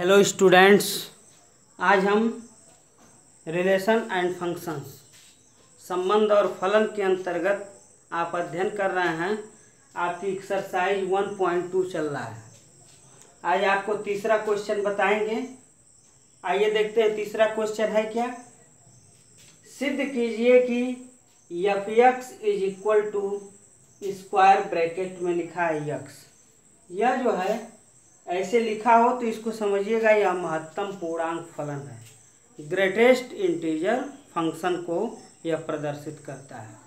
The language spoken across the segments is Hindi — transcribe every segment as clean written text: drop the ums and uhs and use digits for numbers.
हेलो स्टूडेंट्स, आज हम रिलेशन एंड फंक्शंस संबंध और फलन के अंतर्गत आप अध्ययन कर रहे हैं। आपकी एक्सरसाइज 1.2 चल रहा है। आज आपको तीसरा क्वेश्चन बताएंगे। आइए देखते हैं तीसरा क्वेश्चन है क्या। सिद्ध कीजिए कि f x is equal to square bracket में लिखा है यक्स। यह जो है ऐसे लिखा हो तो इसको समझिएगा, यह महत्तम पूर्णांक फलन है। ग्रेटेस्ट इंटीजर फंक्शन को यह प्रदर्शित करता है।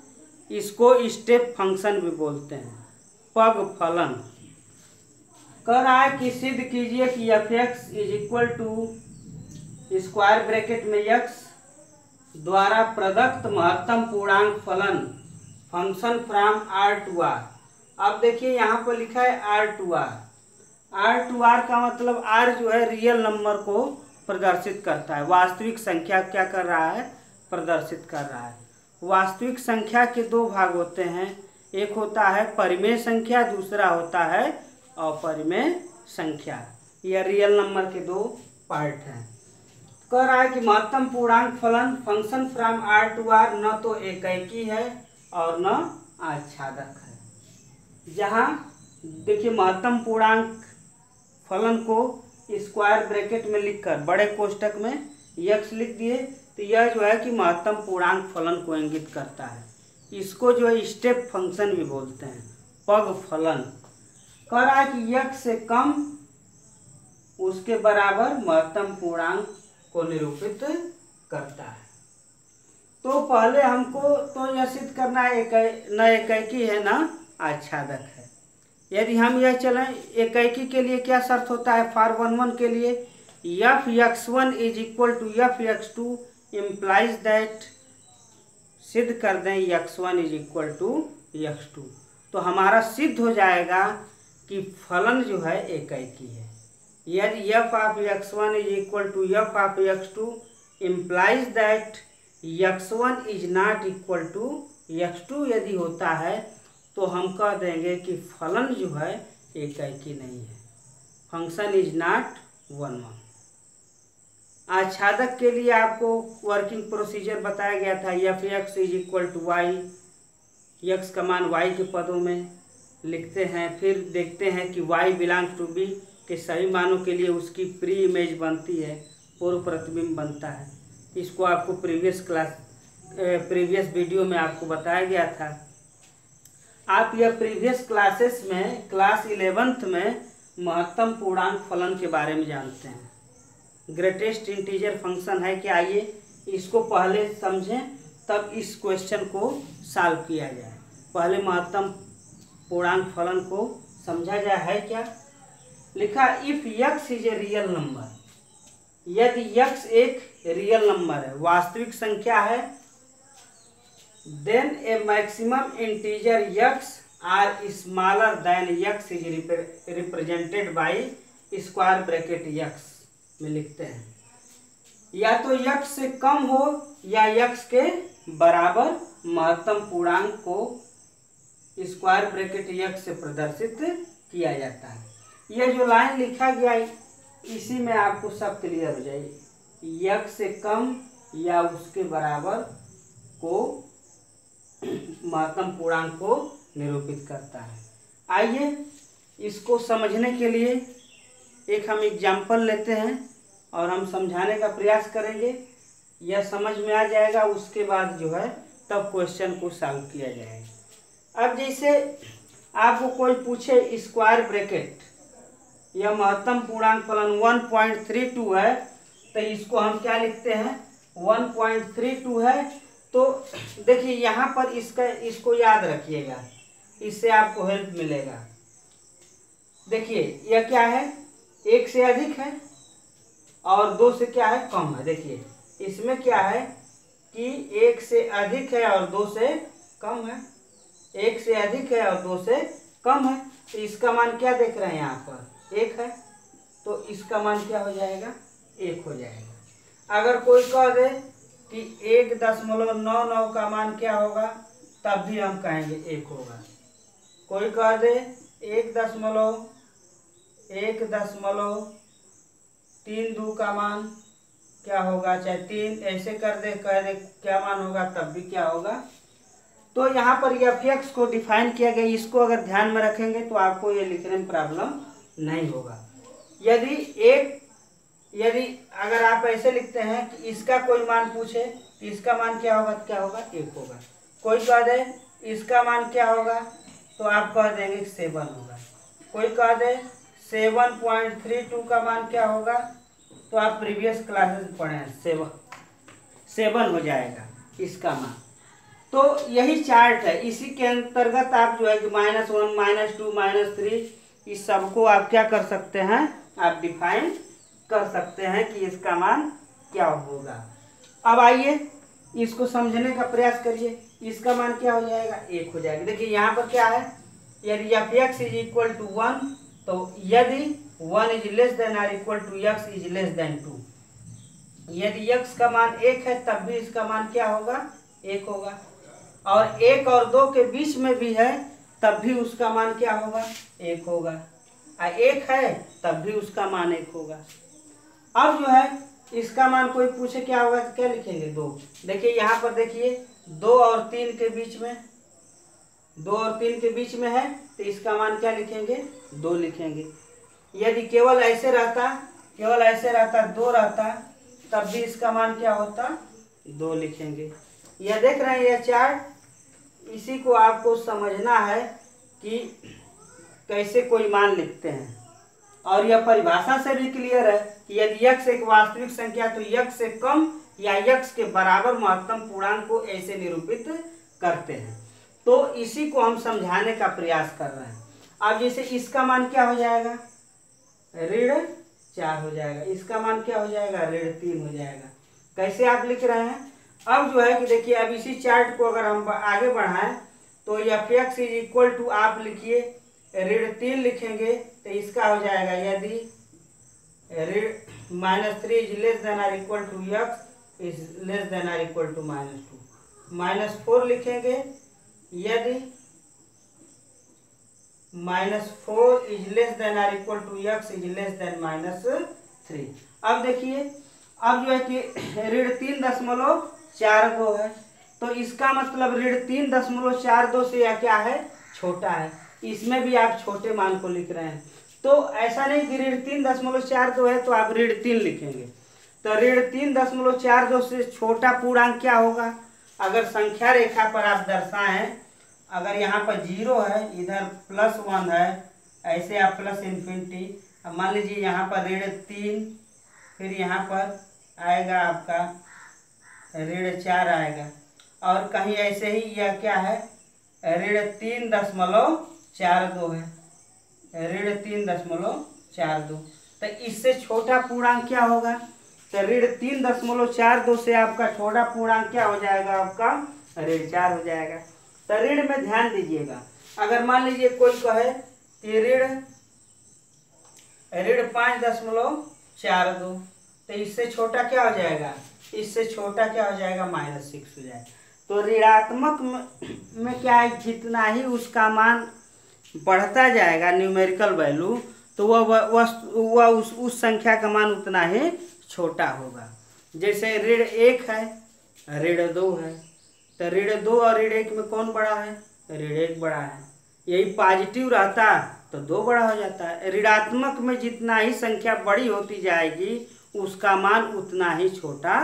इसको स्टेप फंक्शन भी बोलते हैं। पग फलन कह रहा है कि सिद्ध कीजिए कि f x is equal to square bracket में यक्स द्वारा प्रदत्त महत्तम पूर्णांक फलन function from R to R. अब देखिए यहाँ पर लिखा है R to R. R to R का मतलब आर जो है रियल नंबर को प्रदर्शित करता है। वास्तविक संख्या क्या कर रहा है, प्रदर्शित कर रहा है। वास्तविक संख्या के दो भाग होते हैं, एक होता है परिमेय संख्या, दूसरा होता है अपरिमेय संख्या। यह रियल नंबर के दो पार्ट हैं। कह रहा है कि महत्तम पूर्णांक फलन function from R to R न तो एकैकी है और न आच्छादक है। जहाँ देखिए महत्तम पूर्णांक फलन को स्क्वायर ब्रैकेट में लिखकर बड़े कोष्ठक में यक्स लिख दिए तो यह जो है कि महत्तम पूर्णांक फलन को इंगित करता है। इसको जो है स्टेप फंक्शन भी बोलते हैं। पग फलन कह रहा है कि यक्स से कम उसके बराबर महत्तम पूर्णांक को निरूपित करता है। तो पहले हमको तो यह सिद्ध करना है न एकैकी है न आच्छादक है। यदि हम यह चलें एकैकी के लिए क्या शर्त होता है, फॉर वन वन के लिए f x one is equal to f x two implies that सिद्ध कर दें x one is equal to x two, तो हमारा सिद्ध हो जाएगा कि फलन जो है एकैकी है। यदि f of x one is equal to f of x two implies that x one is not equal to x two यदि होता है तो हम कह देंगे कि फलन जो है एकैकी नहीं है। Function is not one one. आच्छादक के लिए आपको वर्किंग प्रोसीजर बताया गया था। F x is equal to Y, X का मान वाई के पदों में लिखते हैं। फिर देखते हैं कि वाई बिलोंग्स टू बी के सही मानों के लिए उसकी प्री इमेज बनती है, पूर्व प्रतिबिंब बनता है। इसको आपको प्रीवियस वीडियो में आपको बताया गया था। आप यह प्रीवियस क्लासेस में क्लास 11th में महत्तम पूर्णांक फलन के बारे में जानते हैं। ग्रेटेस्ट इंटीजर फंक्शन है कि आइए इसको पहले समझें तब इस क्वेश्चन को सॉल्व किया जाए। पहले महत्तम पूर्णांक फलन को समझा जाए। है क्या लिखा, if x is a real number, यदि यक्स एक रियल नंबर है, वास्तविक संख्या है, then a maximum integer x are smaller than x is represented by square bracket x में लिखते हैं। या तो x से कम हो या x के बराबर महत्तम पूर्णांक को स्क्वायर ब्रैकेट x से प्रदर्शित किया जाता है। यह जो लाइन लिखा गया इसी में आपको सब क्लियर हो जाएगी। x से कम या उसके बराबर को महत्तम पूर्णांक को निरूपित करता है। आइए इसको समझने के लिए एक हम एग्जाम्पल लेते हैं और हम समझाने का प्रयास करेंगे। यह समझ में आ जाएगा, उसके बाद जो है तब क्वेश्चन को सॉल्व किया जाएगा। अब जैसे आपको कोई पूछे स्क्वायर ब्रैकेट, यह महत्तम पूर्णांक फलन 1.32 है तो इसको हम क्या लिखते हैं, 1.32 है। तो देखिए यहाँ पर इसको याद रखिएगा, इससे आपको हेल्प मिलेगा। देखिए यह क्या है, एक से अधिक है और दो से क्या है, कम है। देखिए इसमें क्या है कि एक से अधिक है और दो से कम है, एक से अधिक है और दो से कम है। तो इसका मान क्या देख रहे हैं यहाँ पर, एक है, तो इसका मान क्या हो जाएगा, एक हो जाएगा। अगर कोई कह दे कि 1.99 का मान क्या होगा, तब भी हम कहेंगे एक होगा। कोई कह दे 1.1 3 2 का मान क्या होगा, चाहे 3 ऐसे कर दे कह दे क्या मान होगा, तब भी क्या होगा। तो यहाँ पर f(x) को डिफाइन किया गया, इसको अगर ध्यान में रखेंगे तो आपको ये लिखने में प्रॉब्लम नहीं होगा। यदि अगर आप ऐसे लिखते हैं कि इसका कोई मान पूछे तो इसका मान क्या होगा, क्या होगा, 1 होगा। कोई कह दे इसका मान क्या होगा तो आप कह देंगे 7 होगा। कोई कह दे 7.32 का मान क्या होगा तो आप प्रीवियस क्लासेस में पढ़े हैं, 7 हो जाएगा इसका मान। तो यही चार्ट है, इसी के अंतर्गत आप जो है कि -1 -2 -3 इस सबको आप क्या कर सकते हैं, आप डिफाइन कर सकते हैं कि इसका मान क्या होगा। अब आइए इसको समझने का प्रयास करिए, इसका मान क्या हो जाएगा, 1 हो जाएगा। देखिए यहाँ पर क्या है, यदि f(x) = 1 तो यदि 1 is less than or equal to x is less than 2, यदि x का मान 1 है तब भी इसका मान क्या होगा, 1 होगा। और 1 और 2 के बीच में भी है तब भी उसका मान क्या होगा, 1 होगा। 1 है तब भी उसका मान 1 होगा। अब जो है इसका मान कोई पूछे क्या होगा तो क्या लिखेंगे, 2। देखिए यहाँ पर देखिए 2 और 3 के बीच में, 2 और 3 के बीच में है तो इसका मान क्या लिखेंगे, 2 लिखेंगे। यदि केवल ऐसे रहता 2 रहता तब भी इसका मान क्या होता, 2 लिखेंगे। यह देख रहे हैं यह चार्ट, इसी को आपको समझना है कि कैसे कोई मान लिखते हैं। और यह परिभाषा से भी क्लियर है कि यदि x एक वास्तविक संख्या तो x से कम या x के बराबर महत्तम पूर्णांक को ऐसे निरूपित करते हैं। तो इसी को हम समझाने का प्रयास कर रहे हैं। अब जैसे इसका मान क्या हो जाएगा, -4 हो जाएगा, इसका मान क्या हो जाएगा, -3 हो जाएगा। कैसे आप लिख रहे हैं, अब जो है कि देखिए अब इसी चार्ट को अगर हम आगे बढ़ाएं तो f(x) = आप लिखिए -3 लिखेंगे तो इसका हो जाएगा, यदि -3 is less than or equal to x is less than or equal to -2, -4 लिखेंगे यदि -4 is less than or equal to x is less than -3। अब देखिए अब जो है कि 3.42 है तो इसका मतलब 3.42 से यह क्या है, छोटा है। इसमें भी आप छोटे मान को लिख रहे हैं, तो ऐसा नहीं कि 3.42 है तो आप 3 लिखेंगे। तो 3.42 से छोटा पूर्णांक क्या होगा, अगर संख्या रेखा पर आप दर्शाएं, अगर यहाँ पर 0 है इधर +1 है, ऐसे आप +∞, अब मान लीजिए यहाँ पर 3, फिर यहाँ पर आएगा आपका 4 आएगा, और कहीं ऐसे ही यह क्या है 3.42 है, 3.42। तो इससे छोटा पूर्णांक क्या होगा, तो 3.42 से आपका छोटा पूर्णांक क्या हो जाएगा, आपका 4 हो जाएगा। तो ऋण में ध्यान दीजिएगा, अगर मान लीजिए कोई कहे कि ऋण 5.42 तो इससे छोटा क्या हो जाएगा, इससे छोटा क्या हो जाएगा, -6 हो जाएगा। तो ऋणात्मक में क्या है, जितना ही उसका मान बढ़ता जाएगा न्यूमेरिकल वैल्यू, तो वह उस संख्या का मान उतना ही छोटा होगा। जैसे 1 है, 2 है, तो 2 और 1 में कौन बड़ा है, 1 बड़ा है। यही पॉजिटिव रहता तो 2 बड़ा हो जाता है। ऋणात्मक में जितना ही संख्या बड़ी होती जाएगी उसका मान उतना ही छोटा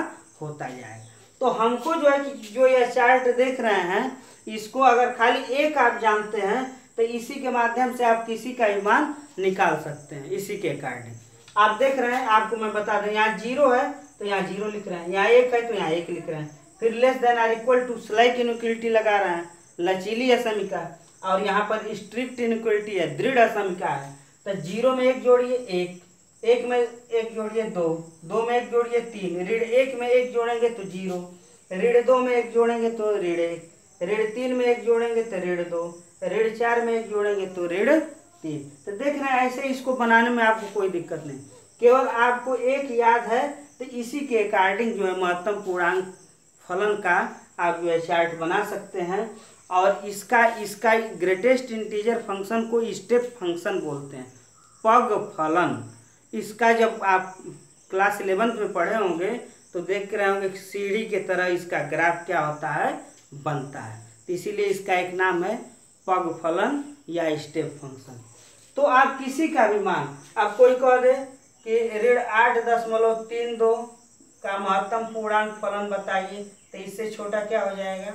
होता जाएगा। तो हमको जो है कि जो यह चार्ट देख रहे हैं, इसको अगर खाली 1 आप जानते हैं तो इसी के माध्यम से आप किसी का ही मान निकाल सकते हैं। इसी के अकॉर्डिंग आप देख रहे हैं, आपको मैं बता दूं, यहाँ 0 है तो यहाँ 0 लिख रहे हैं, यहाँ 1 है तो यहाँ 1 लिख रहे हैं, फिर लेस देन और इक्वल टू स्लाइक इनइक्वलिटी लगा रहे हैं, लचीली असमिका, और यहाँ पर स्ट्रिक्ट इनइक्वलिटी है, दृढ़ असमिका है। तो 0 में 1 जोड़िए 1 में 1 जोड़िए 2 में 1 जोड़िए 3, 1 में 1 जोड़ेंगे तो 0, 2 में 1 जोड़ेंगे तो 1, 3 में 1 जोड़ेंगे तो 2, 4 में 1 जोड़ेंगे तो 3। तो देख रहे हैं, ऐसे इसको बनाने में आपको कोई दिक्कत नहीं, केवल आपको 1 याद है तो इसी के अकॉर्डिंग जो है महत्तम पूर्णांक फलन का आप जो है चार्ट बना सकते हैं। और इसका ग्रेटेस्ट इंटीजर फंक्शन को स्टेप फंक्शन बोलते हैं, पग फलन। इसका जब आप क्लास 11th में पढ़े होंगे तो देख रहे होंगे सीढ़ी के तरह इसका ग्राफ क्या होता है, बनता है। तो इसीलिए इसका एक नाम है पग फलन या स्टेप फंक्शन। तो आप किसी का भी मान, आप कोई कह दे कि ऋण 8.32 का महत्तम पूर्णांक फलन बताइए, तो इससे छोटा क्या हो जाएगा,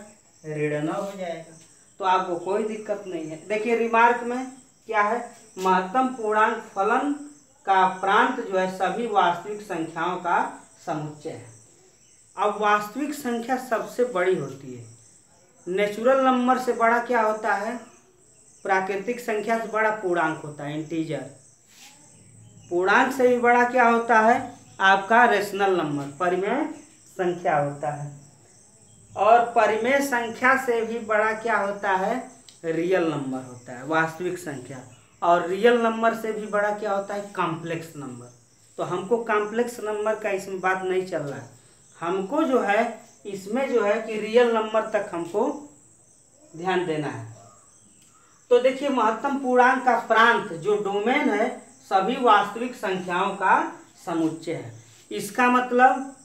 ऋण 9 हो जाएगा। तो आपको कोई दिक्कत नहीं है। देखिए रिमार्क में क्या है, महत्तम पूर्णांक फलन का प्रांत जो है सभी वास्तविक संख्याओं का समुच्चय है। अब वास्तविक संख्या सबसे बड़ी होती है, नेचुरल नंबर से बड़ा क्या होता है, प्राकृतिक संख्या से बड़ा पूर्णांक होता है, इंटीजर। पूर्णांक से भी बड़ा क्या होता है आपका रेशनल नंबर, परिमेय संख्या होता है। और परिमेय संख्या से भी बड़ा क्या होता है, रियल नंबर होता है, वास्तविक संख्या। और रियल नंबर से भी बड़ा क्या होता है, कॉम्प्लेक्स नंबर। तो हमको कॉम्प्लेक्स नंबर का इसमें बात नहीं चल रहा है, हमको जो है इसमें जो है कि रियल नंबर तक हमको ध्यान देना है। तो देखिए महत्तम पूर्णांक का प्रांत जो डोमेन है सभी वास्तविक संख्याओं का समुच्चय है। इसका मतलब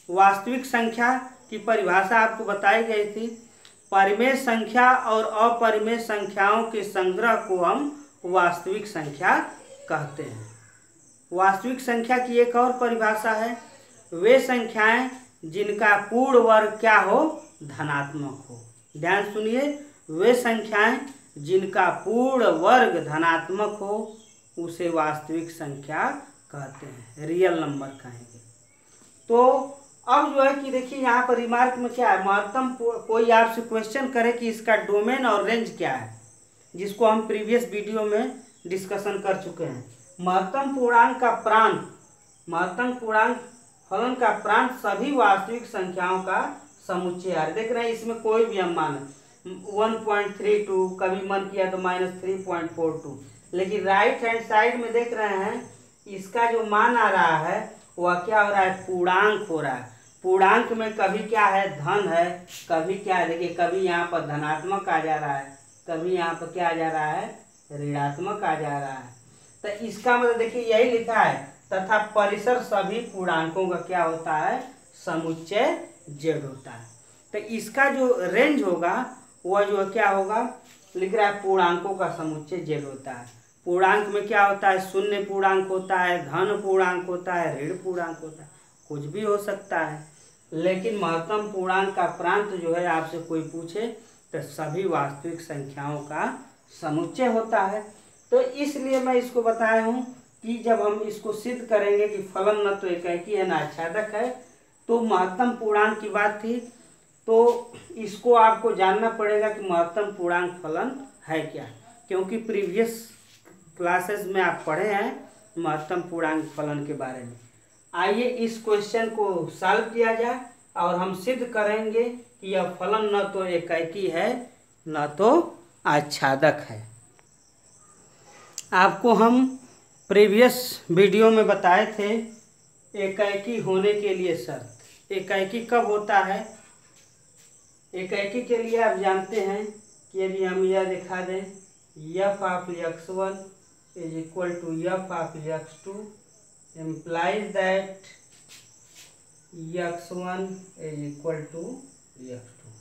वास्तविक संख्या की परिभाषा आपको बताई गई थी, परिमेय संख्या और अपरिमेय संख्याओं के संग्रह को हम वास्तविक संख्या कहते हैं। वास्तविक संख्या की एक और परिभाषा है, वे संख्याएं जिनका पूर्ण वर्ग क्या हो, धनात्मक हो। ध्यान सुनिए, वे संख्याएं जिनका पूर्ण वर्ग धनात्मक हो उसे वास्तविक संख्या कहते हैं, रियल नंबर कहेंगे। तो अब जो है कि देखिए यहाँ पर रिमार्क में क्या है, महत्तम, कोई आपसे क्वेश्चन करे कि इसका डोमेन और रेंज क्या है, जिसको हम प्रीवियस वीडियो में डिस्कशन कर चुके हैं। महत्तम पूर्णांक का प्रांत, महत्तम पूर्णांक फलन का प्रांत सभी वास्तविक संख्याओं का समुच्चय है। देख रहे हैं इसमें कोई भी हम मान 1.32, कभी मन किया तो -3.42, लेकिन राइट हैंड साइड में देख रहे हैं इसका जो मान आ रहा है वह क्या हो रहा है, पूर्णांक हो रहा है। पूर्णांक में कभी क्या है, धन है, कभी क्या है, देखिए कभी यहाँ पर धनात्मक आ जा रहा है, कभी यहाँ पर क्या आ जा रहा है, ऋणात्मक आ जा रहा है। तो इसका मतलब देखिए यही लिखा है, तथा परिसर सभी पूर्णांकों का क्या होता है, समुच्चय z होता है। तो इसका जो रेंज होगा वह जो क्या होगा, लिख रहा है पूर्णांकों का समुच्चय z होता है। पूर्णांक में क्या होता है, शून्य पूर्णांक होता है, धन पूर्णांक होता है, ऋण पूर्णांक होता है, कुछ भी हो सकता है। लेकिन महत्तम पूर्णांक का प्रांत जो है आपसे कोई पूछे तो सभी वास्तविक संख्याओं का समुच्चय होता है। तो इसलिए मैं इसको बताया हूँ कि जब हम इसको सिद्ध करेंगे कि फलन न तो एकैकी है न आच्छादक है, तो महत्तम पूर्णांक की बात थी, तो इसको आपको जानना पड़ेगा कि महत्तम पूर्णांक फलन है क्या, क्योंकि प्रीवियस क्लासेस में आप पढ़े हैं महत्तम पूर्णांक फलन के बारे में। आइए इस क्वेश्चन को सॉल्व किया जाए और हम सिद्ध करेंगे कि यह फलन न तो एकैकी है न तो आच्छादक है। आपको हम प्रीवियस वीडियो में बताए थे एकैकी होने के लिए शर्त। एकैकी कब होता है, एकैकी के लिए आप जानते हैं कि यदि हम यह दिखा दें f of x1 is equal to f of x2 implies that x1 is equal to x2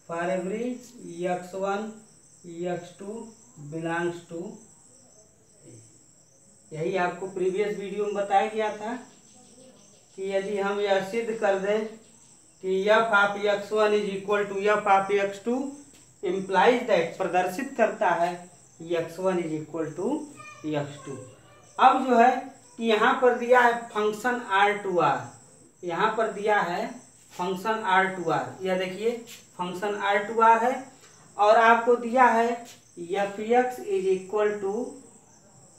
for every x1 x2 belongs to A। यही आपको प्रीवियस वीडियो में बताया गया था कि यदि हम यह सिद्ध कर दें कि f of x1 is equal to f of x2 implies that, प्रदर्शित करता है x1 is equal to x2। अब जो है कि यहाँ पर दिया है फंक्शन r2r, यहाँ पर दिया है फंक्शन r2r, यह देखिए फंक्शन r2r है, और आपको दिया है fx इज इक्वल टू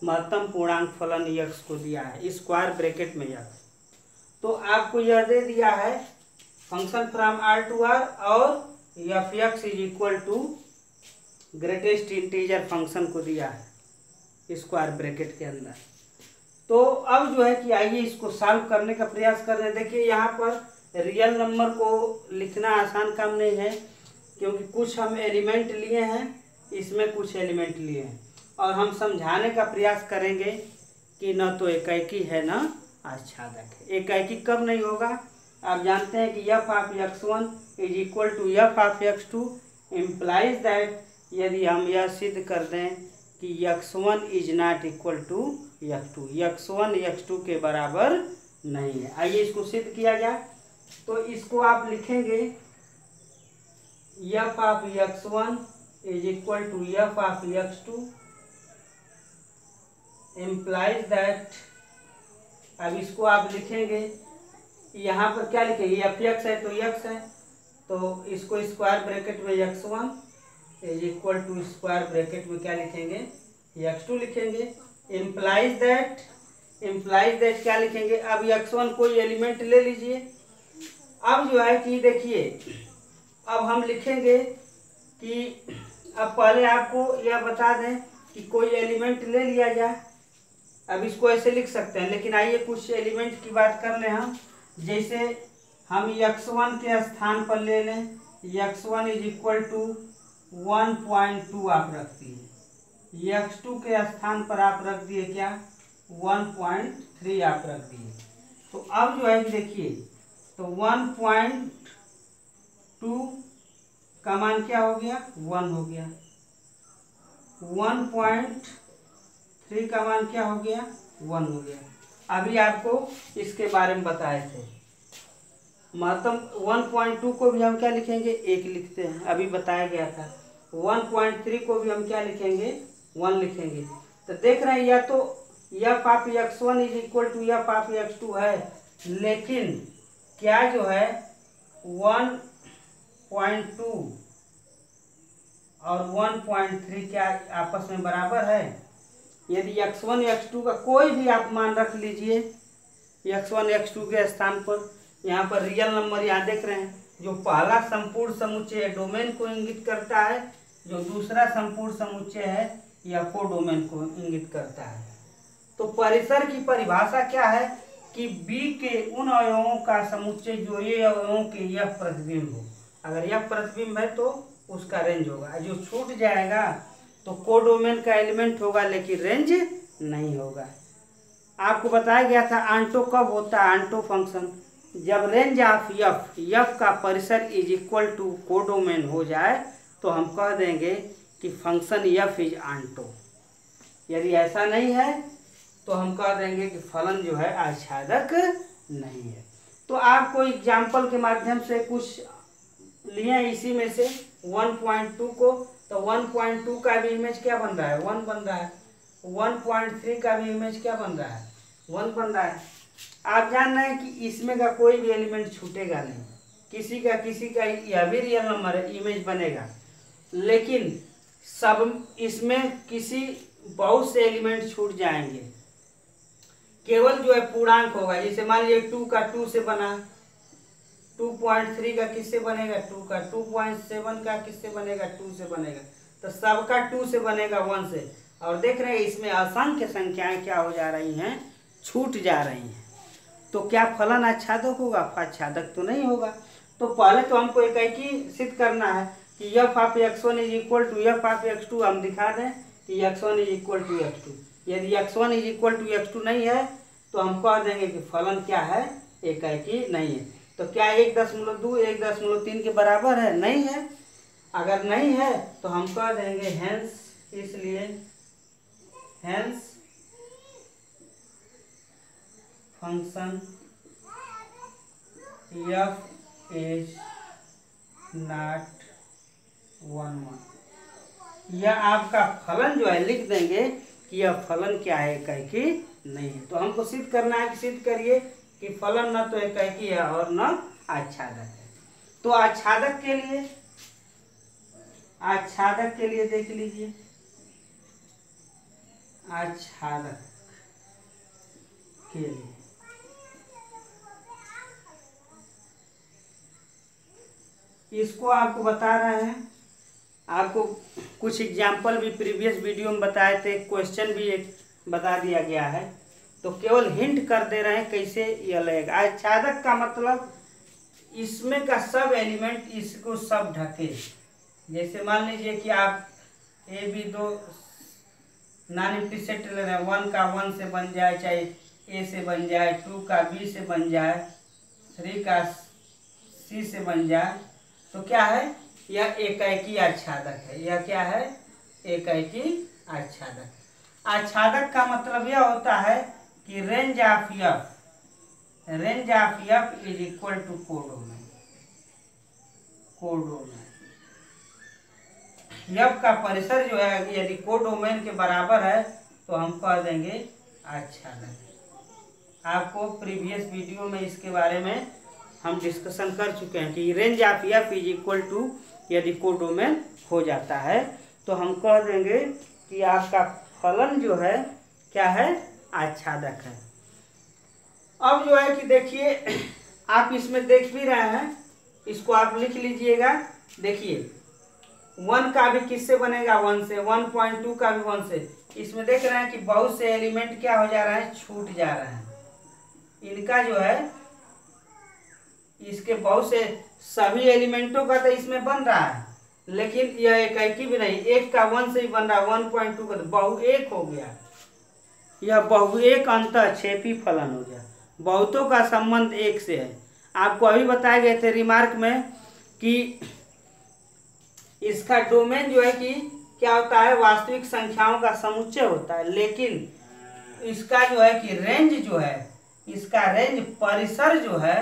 महत्तम पूर्णांक फलन x को दिया है स्क्वायर ब्रैकेट में x। तो आपको यह दे दिया है फंक्शन फ्रॉम r2r और fx is equal to greatest integer function को दिया है स्क्वायर ब्रैकेट के अंदर। तो अब जो है कि आइए इसको सॉल्व करने का प्रयास कर रहे हैं। देखिए यहाँ पर रियल नंबर को लिखना आसान काम नहीं है, क्योंकि कुछ हम एलिमेंट लिए हैं, इसमें कुछ एलिमेंट लिए हैं, और हम समझाने का प्रयास करेंगे कि न तो एकाकी है न आच्छादक है। एकाकी कब नहीं होगा? आप जानते हैं कि f of x1 is equal to f of x2 implies that, यदि हम यह सिद्ध कर दें कि x1 is not equal to x2, x1 x2 के बराबर नहीं है। आइए इसको सिद्ध किया जाए। तो इसको आप लिखेंगे f of x1 is equal to f of x2 implies that, अब इसको आप लिखेंगे, यहाँ पर क्या लिखेंगे, एफ एक्स है तो एक्स है, तो इसको स्क्वायर ब्रैकेट में x1 is equal to square bracket में क्या लिखेंगे, x2 लिखेंगे। इम्प्लाइज दैट क्या लिखेंगे, अब x1 कोई एलिमेंट ले लीजिए। अब जो है कि देखिए, अब हम लिखेंगे कि अब पहले आपको यह बता दें कि कोई एलिमेंट ले लिया जाए। अब इसको ऐसे लिख सकते हैं, लेकिन आइए कुछ एलिमेंट की बात कर लें हम। जैसे हम x1 के स्थान पर ले लें, x1 इज इक्वल टू 1.2 आप रख दिए, x2 के स्थान पर आप रख दिए क्या, 1.3 आप रख दिए। तो अब जो है देखिए, तो 1.2 का मान क्या हो गया, 1 हो गया, 1.3 का मान क्या हो गया, 1 हो गया। अभी आपको इसके बारे में बताए थे, महत्तम 1.2 को भी हम क्या लिखेंगे, 1 लिखते हैं, अभी बताया गया था। 1.3 को भी हम क्या लिखेंगे, 1 लिखेंगे। तो देख रहे हैं, या तो f of x1 is equal to f of x2 है, लेकिन क्या जो है 1.2 और 1.3 क्या आपस में बराबर है? यदि x1 x2 का कोई भी आप मान रख लीजिए, x1 x2 के स्थान पर, यहाँ पर रियल नंबर यहाँ देख रहे हैं, जो पहला संपूर्ण समुच्चय डोमेन को इंगित करता है, जो दूसरा संपूर्ण समुच्चय है यह को डोमेन को इंगित करता है। तो परिसर की परिभाषा क्या है कि B के उन अवयवों का समुच्चय जो ये अवयवों के यह प्रतिबिंब हो। अगर यह प्रतिबिंब है तो उसका रेंज होगा, जो छूट जाएगा तो कोडोमेन का एलिमेंट होगा, लेकिन रेंज नहीं होगा। आपको बताया गया था आंटो कब होता है, आंटो फंक्शन जब रेंज ऑफ एफ का परिसर इज इक्वल टू कोडोमेन हो जाए तो हम कह देंगे कि फंक्शन एफ इज आंटो। यदि ऐसा नहीं है तो हम कह देंगे कि फलन जो है आच्छादक नहीं है। तो आपको एग्जाम्पल के माध्यम से कुछ लिए इसी में से 1.2 को, तो 1.2 का भी इमेज क्या बन रहा है, 1 बन रहा है। 1.3 का भी इमेज क्या बन रहा है, 1 बन रहा है। आप जान रहे हैं कि इसमें का कोई भी एलिमेंट छूटेगा नहीं, किसी का यह भी रियल नंबर है, इमेज बनेगा, लेकिन सब इसमें किसी बहुत से एलिमेंट छूट जाएंगे, केवल जो है पूर्णांक होगा। जैसे मान लीजिए 2 का 2 से बना, 2.3 का किससे बनेगा, 2 का, 2.7 का किससे बनेगा, 2 से बनेगा, तो सबका 2 से बनेगा, 1 से। और देख रहे हैं इसमें असंख्य संख्याएं क्या हो जा रही हैं, छूट जा रही हैं। तो क्या फलन आच्छादक होगा, आच्छादक तो नहीं होगा। तो पहले तो हमको एकाकी सिद्ध करना है कि f of x1 is equal to f of x2, हम दिखा दें कि x1 is equal to x2। यदि x1 is equal to x2 नहीं है तो हम कह देंगे कि फलन क्या है, एकाकी नहीं है। तो क्या 1.2 1.3 के बराबर है, नहीं है। अगर नहीं है तो हम कह देंगे हेंस, इसलिए hence function f is not 1 या आपका फलन जो है लिख देंगे कि यह फलन क्या है, एकाकी नहीं है। तो हमको सिद्ध करना है कि सिद्ध करिए कि फलन न तो एकाकी है और न आच्छादक है। तो आच्छादक के लिए देख लीजिए, आच्छादक के लिए इसको आपको बता रहे हैं, आपको कुछ एग्जाम्पल भी प्रीवियस वीडियो में बताए थे, क्वेश्चन भी एक बता दिया गया है, तो केवल हिंट कर दे रहे हैं कैसे यह लगेगा। आच्छादक का मतलब इसमें का सब एलिमेंट इसको सब ढके। जैसे मान लीजिए कि आप AB2 नॉन इम्प्लिसिट ले रहे हैं, 1 का 1 से बन जाए, चाहे ए से बन जाए, 2 का बी से बन जाए, 3 का सी से बन जाए, तो क्या है, यह एकाएकी आच्छादक है। यह क्या है, एकाएकी आच्छादक। आच्छादक का मतलब यह होता है कि range of f is equal to codomain. एफ का परिसर जो है यदि कोडोमेन के बराबर है तो हम कह देंगे आच्छादक। आपको प्रीवियस वीडियो में इसके बारे में हम डिस्कशन कर चुके हैं कि range of f is equal to यदि कोडोमेन हो जाता है तो हम कह देंगे कि आपका फलन जो है क्या है, आच्छादक है। अब जो है कि देखिए, आप इसमें देख भी रहे हैं, इसको आप लिख लीजिएगा। देखिए 1 का भी किससे बनेगा, 1 से, 1.2 का भी 1 से। इसमें देख रहे हैं कि बहुत से एलिमेंट क्या हो जा रहे हैं, छूट जा रहे हैं। इनका जो है, इसके बहुत से सभी एलिमेंटों का तो इसमें बन रहा है, लेकिन यह एकाएकी भी नहीं, 1 का 1 से ही बन रहा है, 1.2 का बहुएक हो गया। यह बहुएक अंतःक्षेपी फलन हो गया। बहुतों का संबंध एक से है। आपको अभी बताए गए थे रिमार्क में कि इसका डोमेन जो है कि क्या होता है, वास्तविक संख्याओं का समुच्चय होता है, लेकिन इसका जो है कि रेंज जो है, इसका रेंज परिसर जो है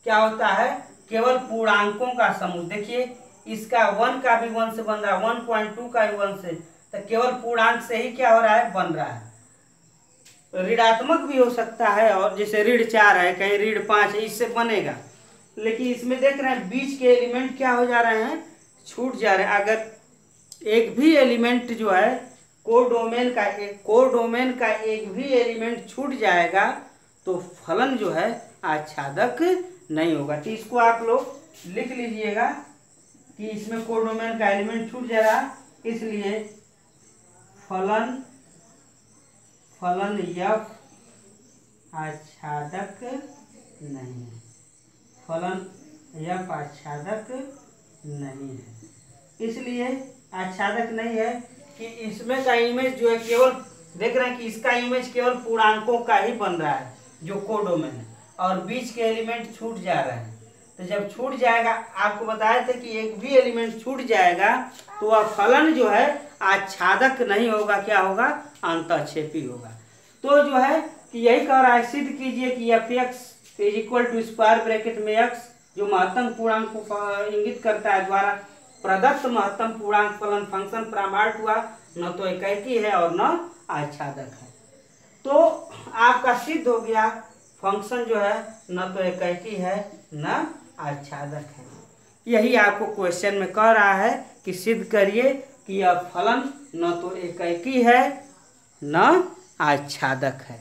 क्या होता है, केवल पूर्णांकों का समूह। देखिए इसका 1 का भी 1 से बन रहा है, 1.2 का भी 1 से, तो केवल पूर्णांक से ही क्या हो रहा है, बन रहा है। ऋणात्मक भी हो सकता है, और जैसे ऋण 4 है, कहीं ऋण 5 है, इससे बनेगा। लेकिन इसमें देख रहे हैं बीच के एलिमेंट क्या हो जा रहे हैं, छूट जा रहे हैं। अगर एक भी एलिमेंट जो है कोडोमेन का एक भी एलिमेंट छूट जाएगा तो फलन जो है आच्छादक नहीं होगा। तो इसको आप लोग लिख लीजिएगा कि इसमें कोडोमेन का एलिमेंट छूट जा रहा, इसलिए फलन एफ आच्छादक नहीं है। फलन एफ आच्छादक नहीं है, इसलिए आच्छादक नहीं है कि इसमें का इमेज जो है केवल देख रहे हैं कि इसका इमेज केवल पूर्णांकों का ही बन रहा है जो कोडोमेन है, और बीच के एलिमेंट छूट जा रहे हैं। तो जब छूट जाएगा, आपको बताया था कि एक भी एलिमेंट छूट जाएगा तो वह फलन जो है आच्छादक नहीं होगा, क्या होगा, अंतःक्षेपी होगा। तो जो है कि यही कह रहा है, सिद्ध कीजिए कि f x is equal to square bracket में एक्स जो महत्तम पूर्णांक को इंगित करता है द्वारा प्रदत्त महत्तम पूर्णांक फलन फंक्शन प्रमाण हुआ, न तो एकाएकी है और न आच्छादक है। तो आपका सिद्ध हो गया, फंक्शन जो है न तो एकाएकी है न आच्छादक है। यही आपको क्वेश्चन में कह रहा है कि सिद्ध करिए कि यह फलन न तो एकाएकी है न आच्छादक है।